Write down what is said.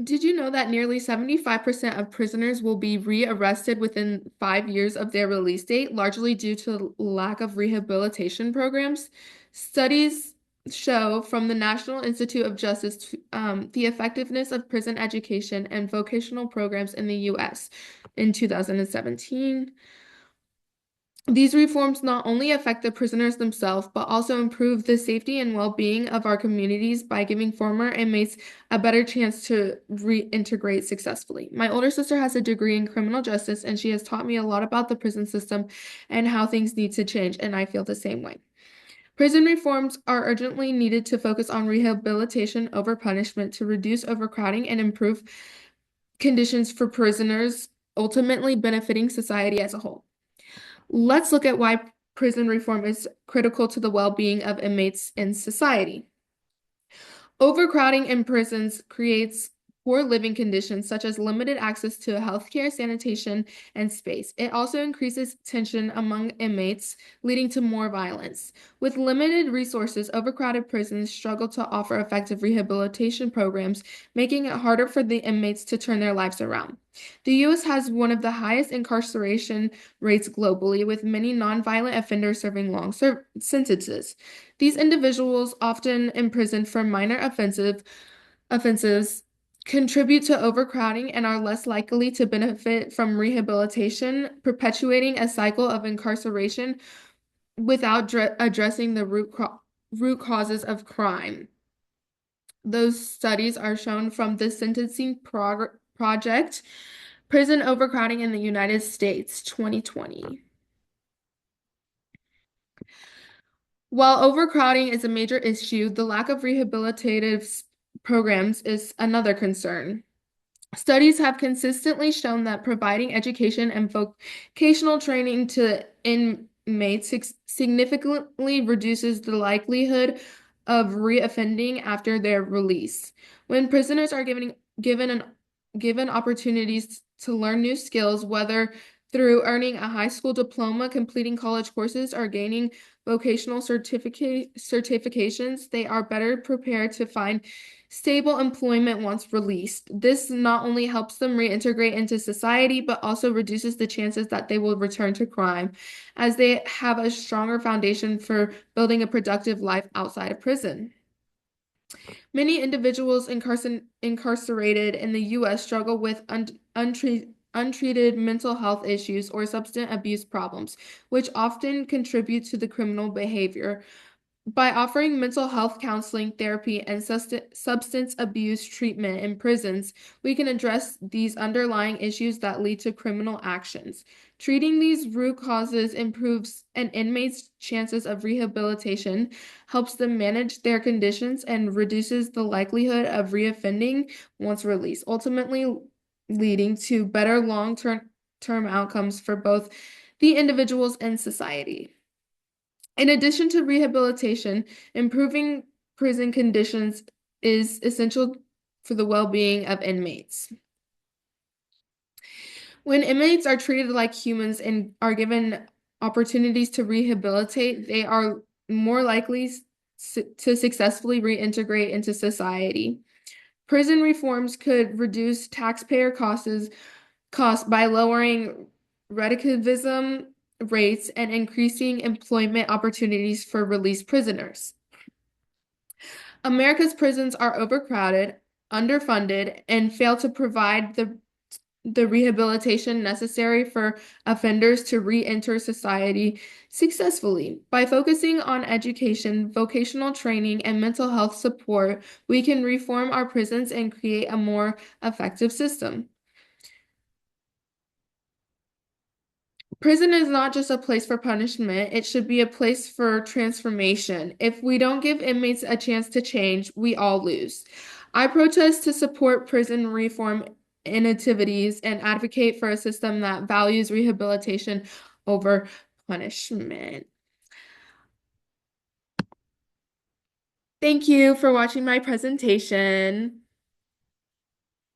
Did you know that nearly 75% of prisoners will be rearrested within 5 years of their release date, largely due to lack of rehabilitation programs? Studies show from the National Institute of Justice the effectiveness of prison education and vocational programs in the U.S. in 2017. These reforms not only affect the prisoners themselves, but also improve the safety and well-being of our communities by giving former inmates a better chance to reintegrate successfully. My older sister has a degree in criminal justice, and she has taught me a lot about the prison system and how things need to change, and I feel the same way. Prison reforms are urgently needed to focus on rehabilitation over punishment to reduce overcrowding and improve conditions for prisoners, ultimately benefiting society as a whole. Let's look at why prison reform is critical to the well-being of inmates in society. Overcrowding in prisons creates poor living conditions, such as limited access to healthcare, sanitation, and space. It also increases tension among inmates, leading to more violence. With limited resources, overcrowded prisons struggle to offer effective rehabilitation programs, making it harder for the inmates to turn their lives around. The U.S. has one of the highest incarceration rates globally, with many nonviolent offenders serving long sentences. These individuals, often imprisoned for minor offenses, contribute to overcrowding and are less likely to benefit from rehabilitation, perpetuating a cycle of incarceration without addressing the root causes of crime. Those studies are shown from the Sentencing Project, Prison Overcrowding in the United States, 2020. While overcrowding is a major issue, the lack of rehabilitative programs is another concern. Studies have consistently shown that providing education and vocational training to inmates significantly reduces the likelihood of reoffending after their release. When prisoners are given opportunities to learn new skills, whether through earning a high school diploma, completing college courses, or gaining vocational certifications, they are better prepared to find stable employment once released. This not only helps them reintegrate into society, but also reduces the chances that they will return to crime, as they have a stronger foundation for building a productive life outside of prison. Many individuals incarcerated in the U.S. struggle with untreated mental health issues or substance abuse problems, which often contribute to the criminal behavior. By offering mental health counseling, therapy, and substance abuse treatment in prisons, we can address these underlying issues that lead to criminal actions. Treating these root causes improves an inmate's chances of rehabilitation, helps them manage their conditions, and reduces the likelihood of reoffending once released, ultimately leading to better long-term outcomes for both the individuals and society. In addition to rehabilitation, improving prison conditions is essential for the well-being of inmates. When inmates are treated like humans and are given opportunities to rehabilitate, they are more likely to successfully reintegrate into society. Prison reforms could reduce taxpayer costs by lowering recidivism rates and increasing employment opportunities for released prisoners. America's prisons are overcrowded, underfunded, and fail to provide the rehabilitation necessary for offenders to re-enter society successfully. By focusing on education, vocational training, and mental health support, we can reform our prisons and create a more effective system. Prison is not just a place for punishment, it should be a place for transformation. If we don't give inmates a chance to change, we all lose. I protest to support prison reform initiatives and advocate for a system that values rehabilitation over punishment. Thank you for watching my presentation.